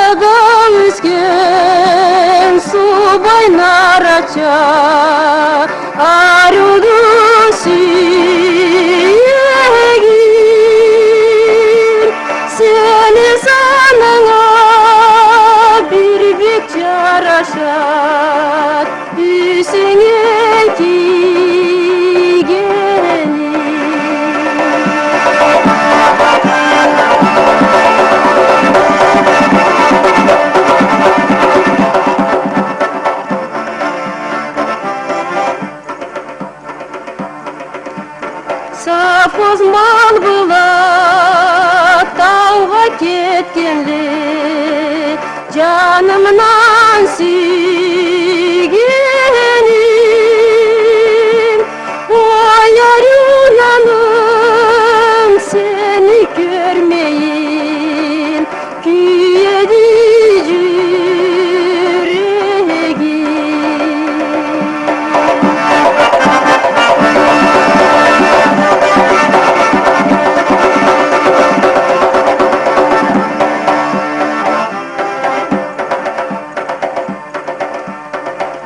далада өскен субай нарача арюды сүйегін сені санаңа бір бек жарашат үйсеңе кигені. Сафоз мал была тауға кеткенде жанымнан сүйгенім ой арюнаным сені көрмейін күйеді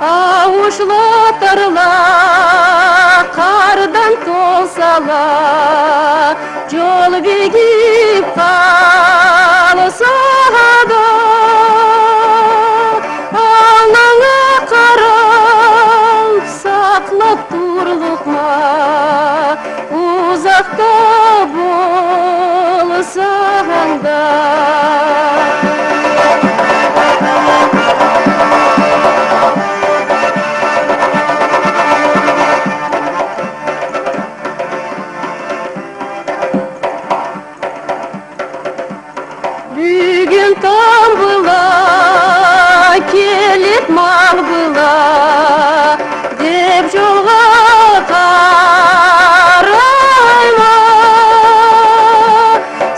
ауышлатырла қардан толсала жол бегіп қалса да алаңа қарап сақлап тұрлық ма ұзақта болсаң да. Бүгін там была, келет мал была, деп жолға қарайма.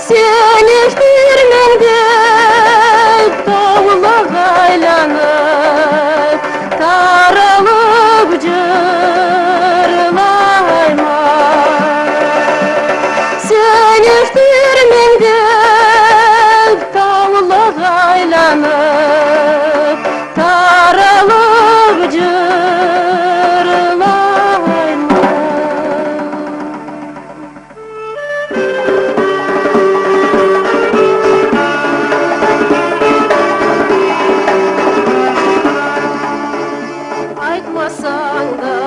Сені жүрмен деп таулық айланып, таралып жырлайма. Сені жүрмен деп таулық айланып, таралып жырлайма. Айтмасаң да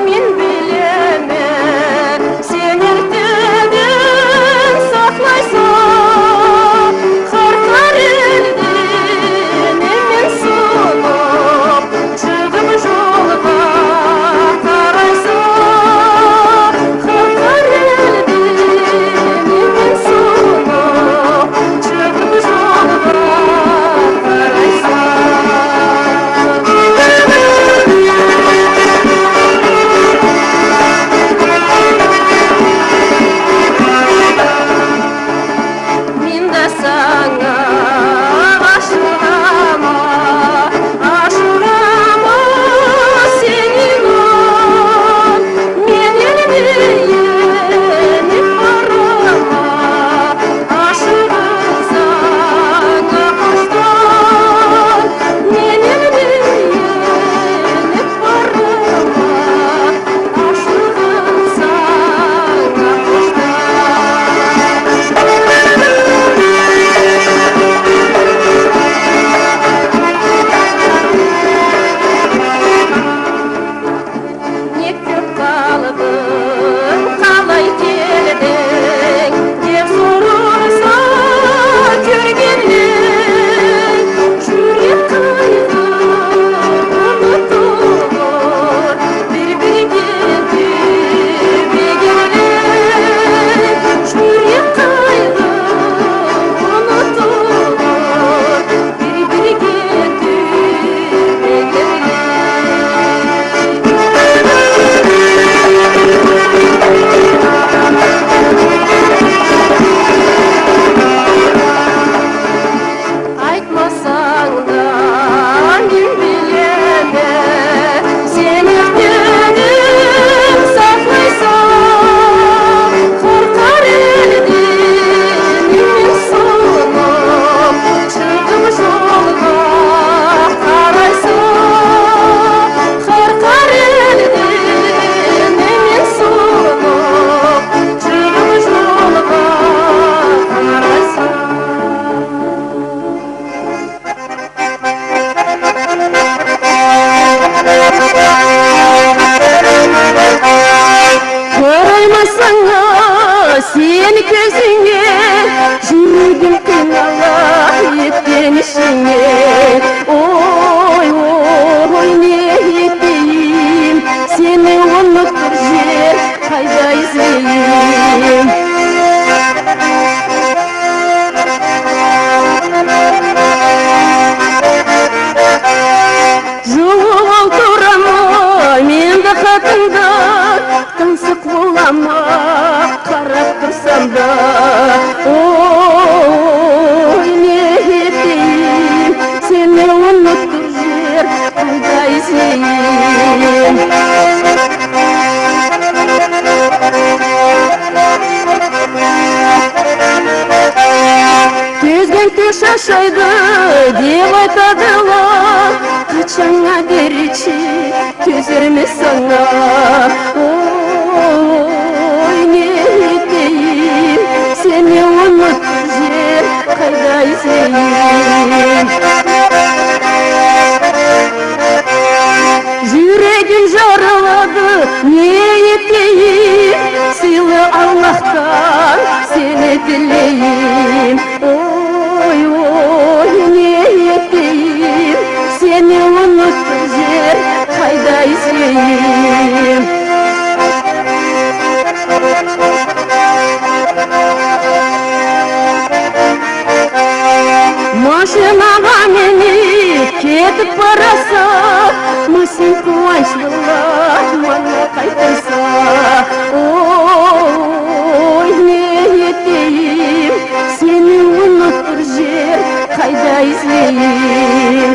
мен білемін, сен ертеден сақлайсың. Қарқар елде жашайды деп айтадылар, қачаңа берчи төзермес саңа. Ой, не етейін, сені ұмыт жер қайда іздейін. Жүрегім жарылады, не етейін, сыйлы Аллахтан сені тілейін. Ой, ой, не етейін, сені ұмытып жер қайда іздейін. Машинаға мініп кетіп бараса, мүсін қуаншылы маңа қайтарса. Ой, не етейін, сені ұмытып жер қайда іздейін.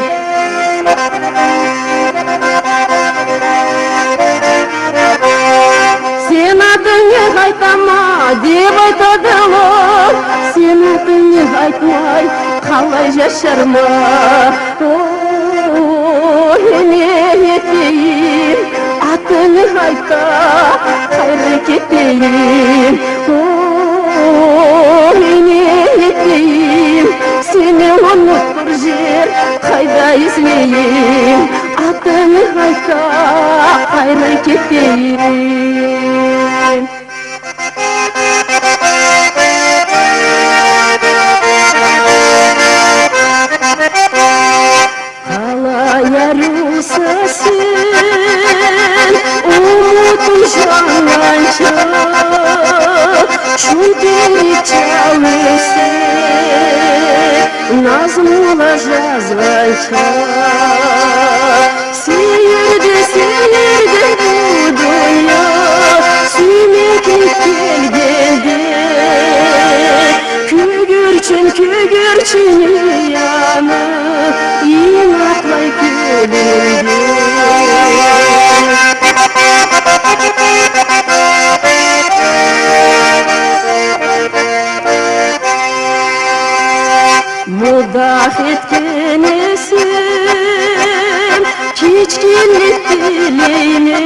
Сен атыңе қайтама деп айтадылар, сен атыңе қайтмай қалай жашарма. Ой, не етейін, атыңе қайта қайры кетейін. Ой, не етейін, сені ұмытып жер қайда іздейін. Атыңе қайта қайры кетейін. Қалай арылса сен ұмытып жанғанша, шөлдері чалысы назмыла жазғанша. Сүйерді бұл дүния, сүймекен келгенде, көгерчін яны ең ақлай көлінде. Мұдақ еткенесін кечкенлік тілейме,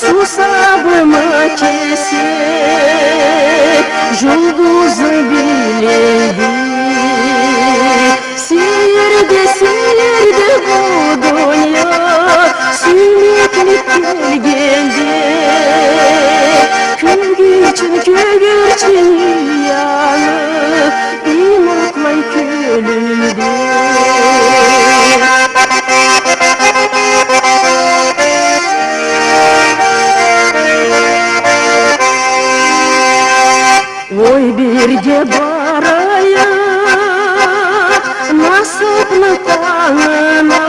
сусабыма кесек жұлдызы билейді. Сүйерді бұл дүния, сүймеклік келгенде, көгерчін яны ең ақлай көлінде. Ой, бірге барайық насыпны таңына,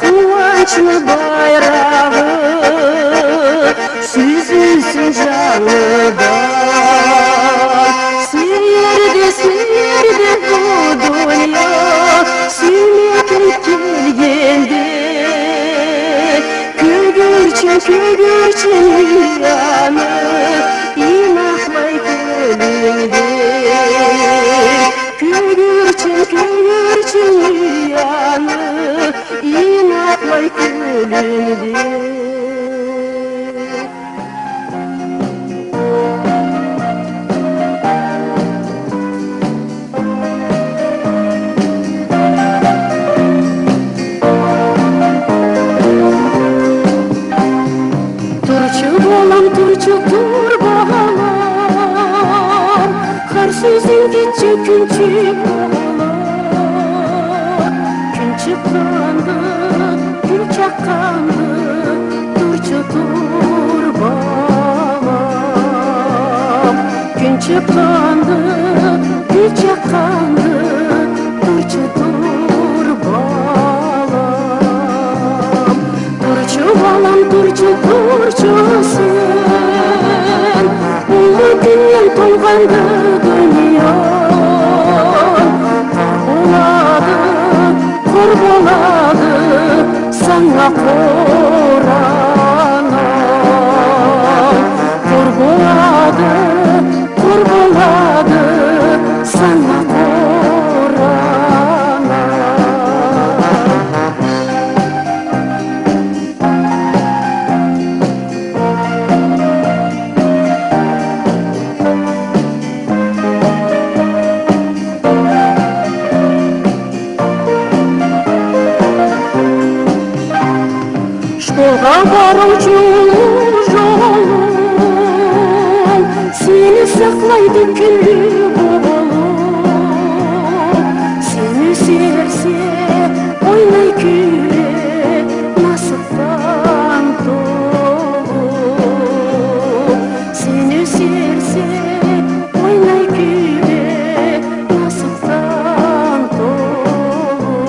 қуанышны байрағы сүзілсін жаңыдан. Сүйерді бұл дүния, сүймеклік келгенде, көгерчін яны ең ақлай көлінде. Көгерчін яны ең ақлай көлінде. Turcu tur bağlar, har sözün gitçe gün çıkmalar. Gün çıkandı, gül çakandı, turcu tur bağlar. Gün çıkandı, gül çakandı, turcu tur bağlar. Turcu balam, turcu turcusun, umudundan толғанды дүния. Қор болады саңа қорана. Қор болады sana korana. Şkolga baruvchi жолum seni saklaydı gülü bolum. Seni severse oynay güle nasıptan doğum. Seni severse oynay güle nasıptan doğum.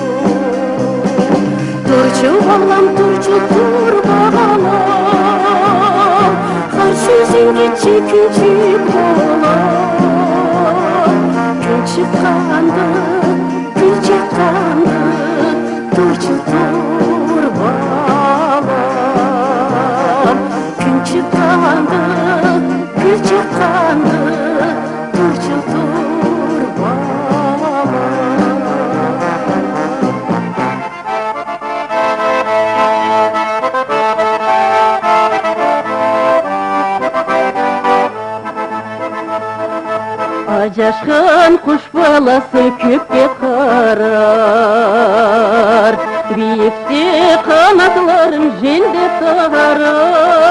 Turcu balam turcu tur balam, har sözünge çekinçik bolam. Gün çıkandı, gül çakandı, turcu tur balam. Gün çıkandı, gül çakandı, turcu tur balam. Ajashkan kuş balası kökке karar, biyikte kanatlarım jelde tarar.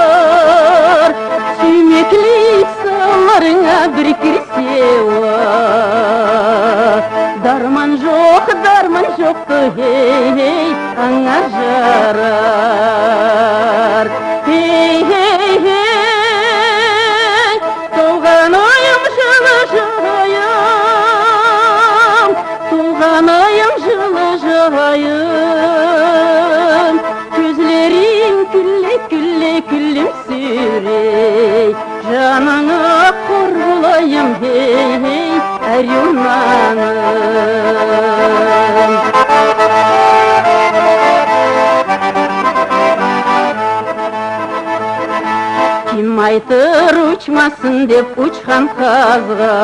Süymeklik sallarına bir kirse var, darman joktu hey hey аңа жарар. Hey hey hey, толған ойым жылы жайым, толған ойым жылы жайым. Көзлерің күлле күлле күлімсірей, жаныңа қор болайым hey hey әр-юнаным. Kim айтыр uçmasın деп uçkan қазға,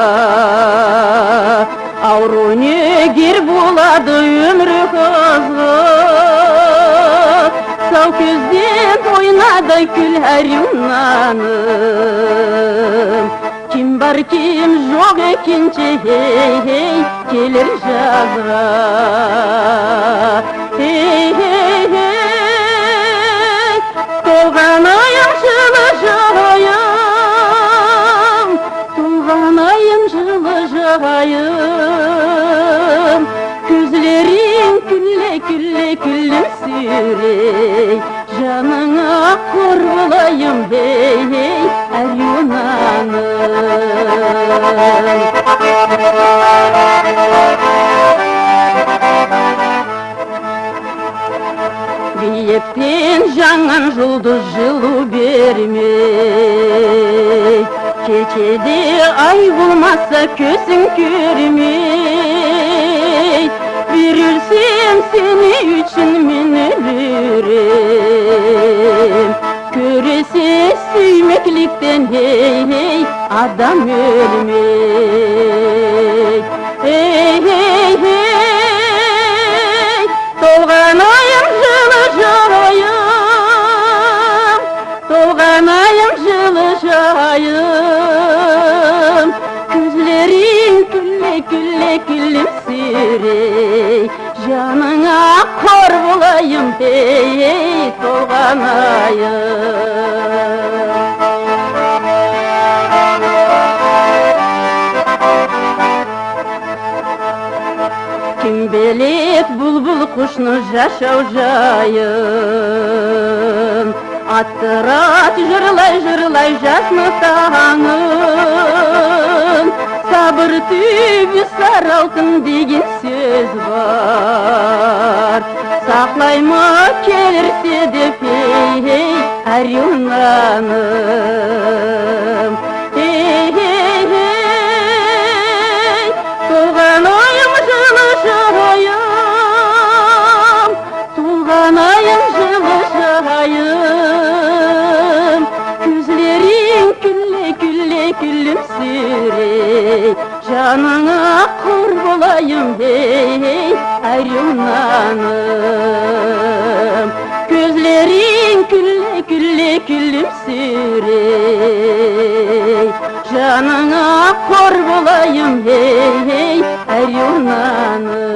ауру негер болады өмірі қызға. Сау көзден ойнады күл әр-юнаным. Kim бар kim жоқ екенше hey hey келер жазға. Hey hey hey, толған ойым жылы жайым, толған ойым жылы жайым. Көзлерің күлле күлле күлімсірей, жаныңа қор болайым hey hey әр-юнаным. Биектен жаңған жұлдыз жылу бермей, кешеде ай болмаса көзің көрмей. Bir өлсем seni үшін мен өлерем. Көресе сүймекліктен hey hey адам өлмей. Hey hey hey, толған ойым жылы жайым, толған ойым жылы жайым. Көзлерің күлле күлле күлімсірей, жаныңа қор болайым hey hey толған ойым. Kim белет бұлбұл құшны жашау жайын, аттырат жырлай жасны таңын. Сабыр түбі сар алтын деген сөз бар, сақлаймы келерсе деп hey hey әр-юнаным. Hey hey hey, толған ойым жылы жайым, толған ойым жылы жайым. Көзлерің күлле күлле күлімсірей, жаныңа bulayım hey hey Arunanım. Gözlerin gülle gülle gülümsürey, canına kor bulayım hey hey Arunanım.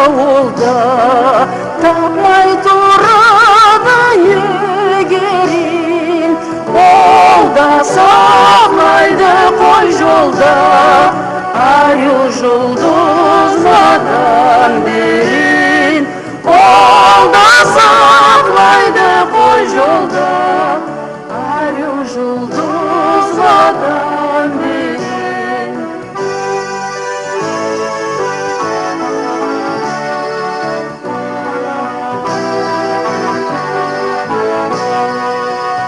ауылда тапмай тұрады егерін, ол да сақлайды қой жолда, аю жұлдыз надан берін, ол да сақлайды қой жолда, аю жұлдыз надан берін.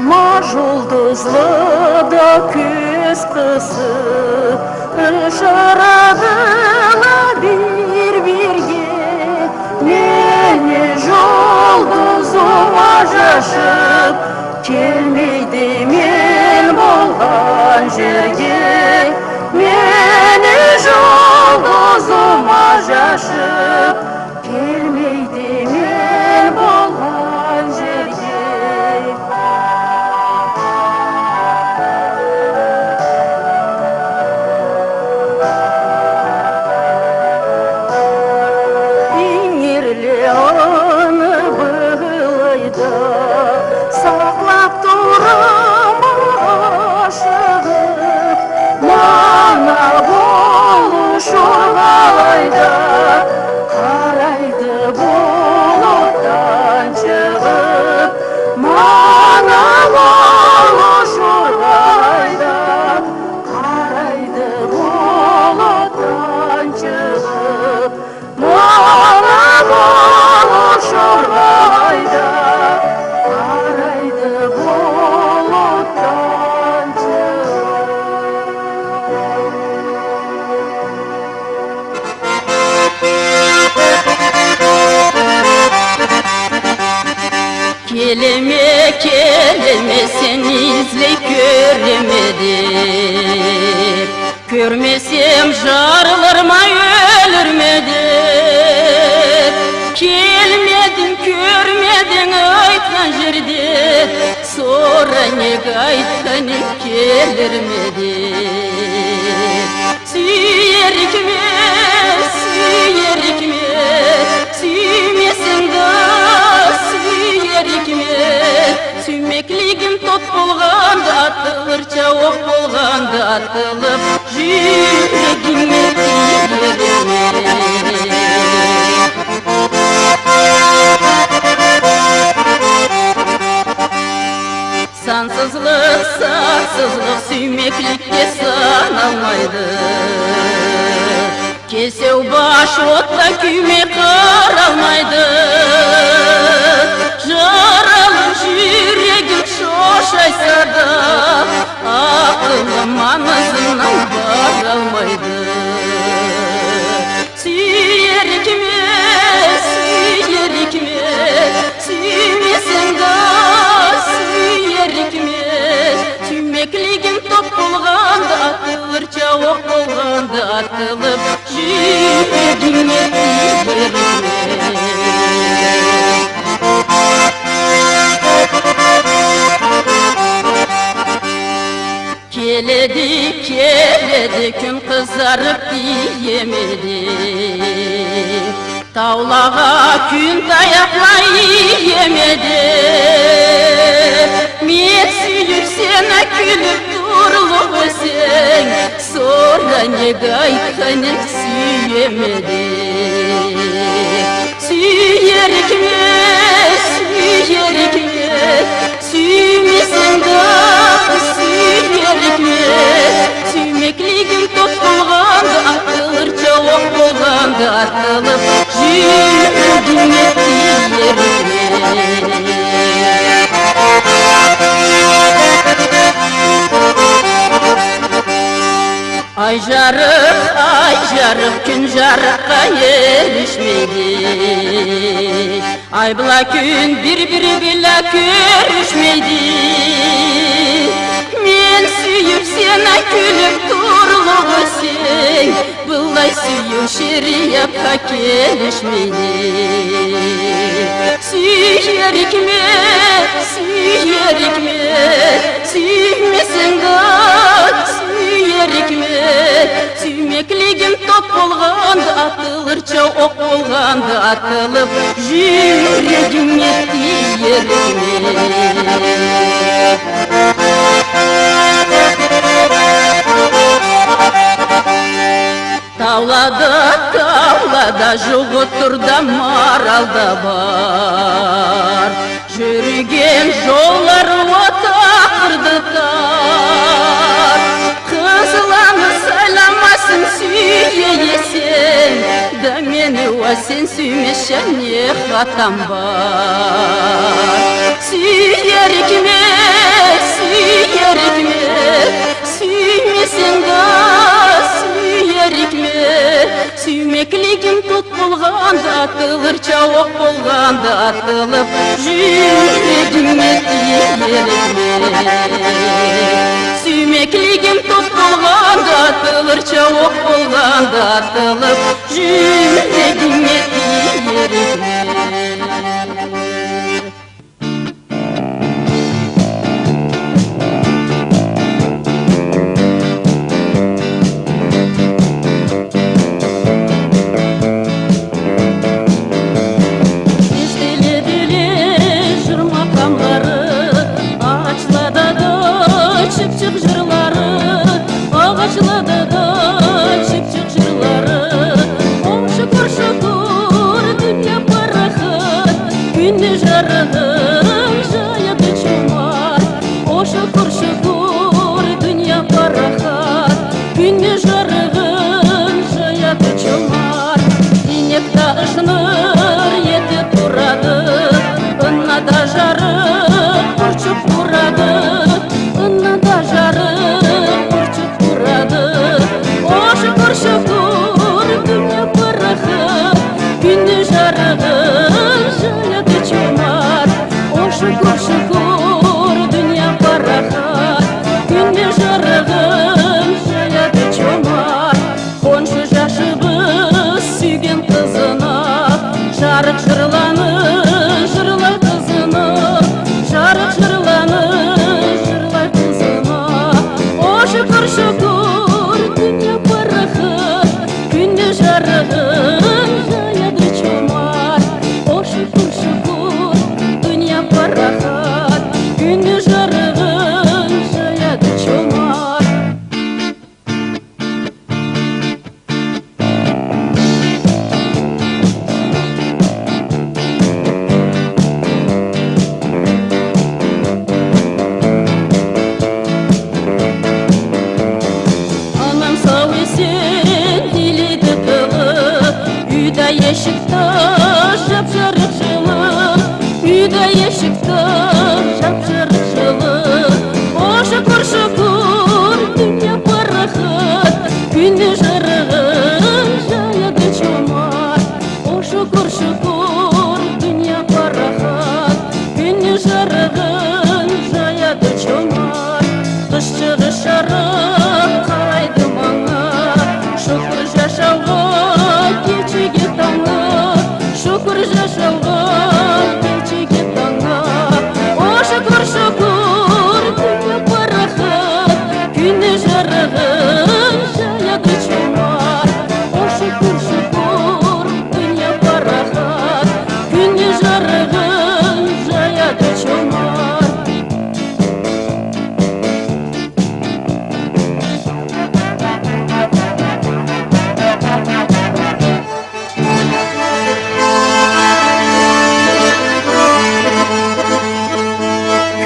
Ма жұлдызлы да күз қысы ұшырадыла бір-бірге, мені жұлдызыма жашып келмейді мен болған жерге, мені жұлдызыма жашып келмейді мен болған жерге. Аны бұғылайда сақлап тұрам ашығып, мана болу шорғалайда қарайды болуттан шығып, мана болу шорғалайда қарайды болуттан шығып, мана болу шорғайда қарайды болуттан Kelime kelime seni izley göremedim, görmesem jarılırma ölürmedim. Kelmedin görmedin aytkan jerde, sonra nege aytkanin kelirmedin. Süyerik mi, süyerik mi, suymesin da süyerik mi? Süymekligim tot bolganda atılır, çavuk bolganda atılıp yüreğime tiyerime. Sansızlık, sansızlık süymeklikte sanalmaydı. Kesev baş otla küme karalmaydı. Jaralım yüreğim şoşaysa da aklım anasından varalmaydı. Süyerik mi, süyerik mi, suymesin da süyerik mi? Süymekligim top bolganda atılır, çavuk bolganda atılıp yüreğime tiyerime. Keledi, keledi, gün kızarıp diyemedi. Tavlağa gün dayakla yiyemedi. Men suyup sene külüp durulup sen, sonra nege aytkanin suyemedi. Süyerik mi, süyerik mi, suymesin da süyerik mi? Süymekligim tot bolganda atılır, çavuk bolganda atılıp yüreğime tiyerime. Ay jarık, gün jarıkka erişmedi. Ay bula gün bir-biri bile görüşmedi. Men süyüp sene külüp durulup sen, bulay süyüp şeriyapka gelişmedi. Süyerik mi, süyerik mi, süymesin da süyerik сүйерікме сүймеклігім топ болғанды атылырша оқ болғанды атылып жүрегіме тиерікме Таулада жоғы тұрда маралда бар Жүрген жоллары отақырды тар Қызыланы сайламасын сүйе есен Да мені сен сүймеші не хатам бар Сүйерікме, сүймесен да сүйерікме Сүймеклігім тұт болғанды атылырша оқ болғанды атылып жүрегіме тиерікме Сүймеклігім тұт болғанды атылырша оқ болғанды атылып жүрегіме тиерікме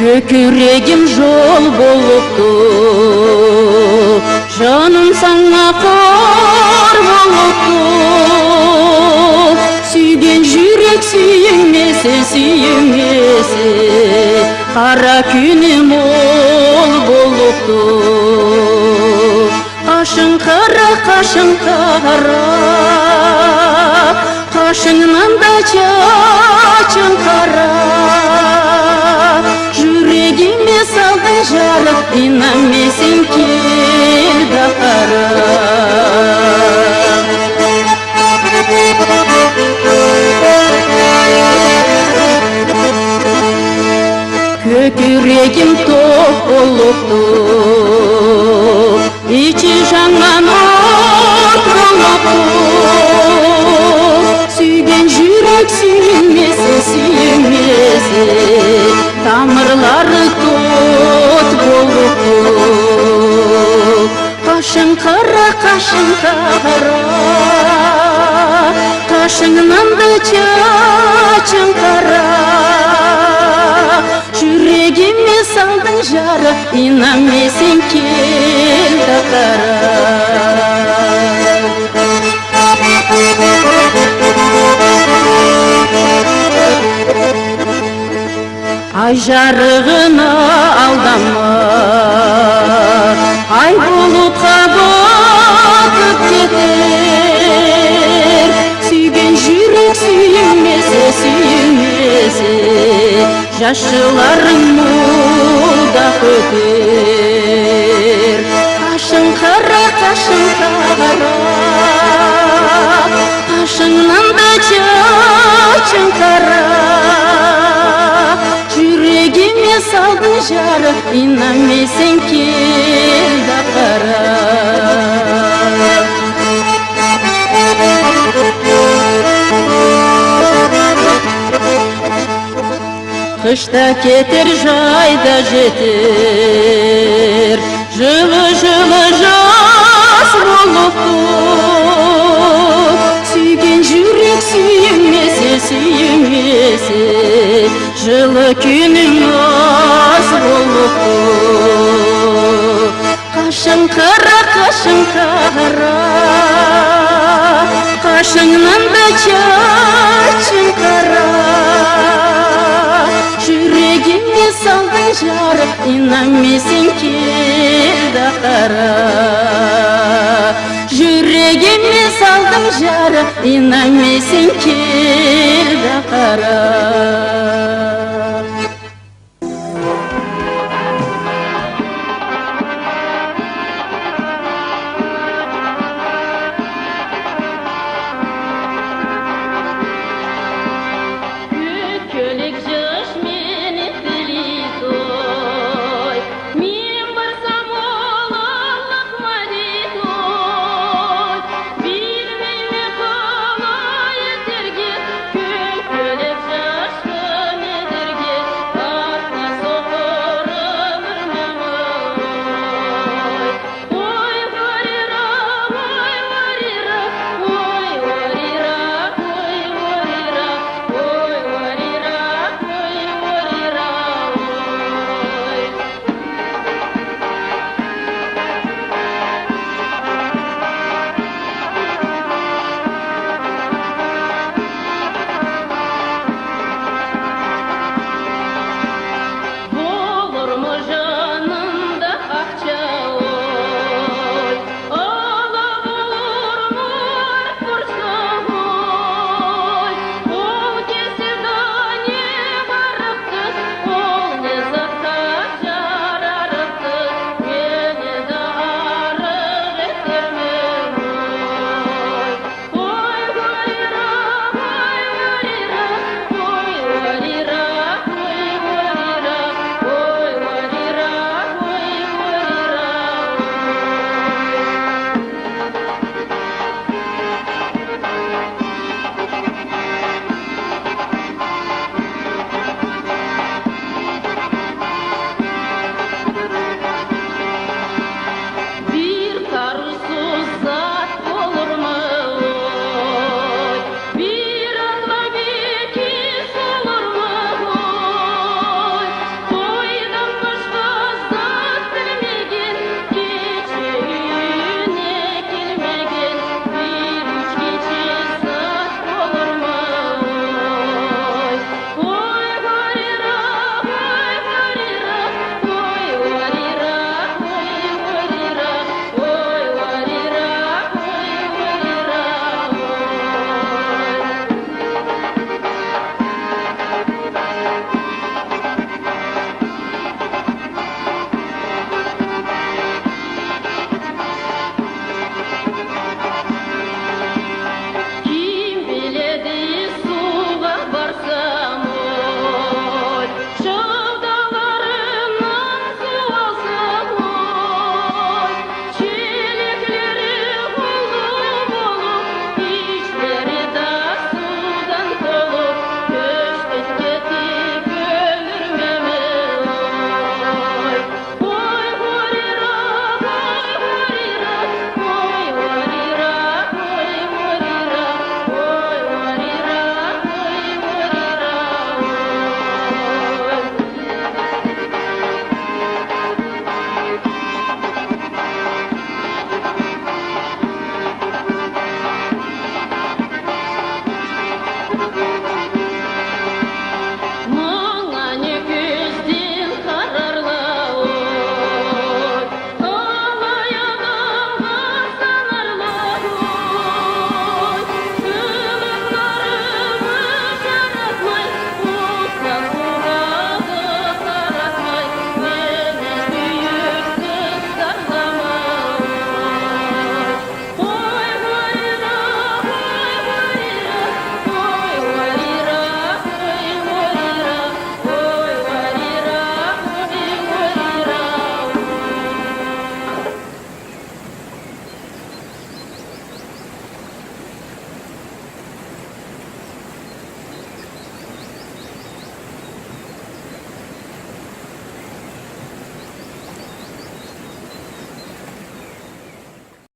Көкірегім жол болыпты, жаным саңа қор болыпты. Сүйген жүрек сүймесе, қара күнім ол болыпты. Қашың қара, қашыңнан да чачың қара. Жүрегіме салдың жарық, инанмесең кел да қара. Көкірегім тоқ болыпты, içi жаңан от болып сүйген жүрек сүймесе сүймесе тамырлары тот болып қашың қара қашыңнан да чачың қара жүрегіме салдың жары инанмесең кел да қара ай жарығына алдама ай бұлтқа батып кетер сүйген жүрек сүймесе жас жыларың мұда өтер қашың қара қашыңнан да чачың қара жүрегіме салдың жары инанмесең кел да қара қышта кетер жайда жетер жылы жас болып сүйген жүрек сүймесе жылы күнің аз болып қашың қара қашыңнан да чачың қара жүрегіме салдың жары инанмесең кел да қара жүрегіме салдың жары инанмесең кел да қара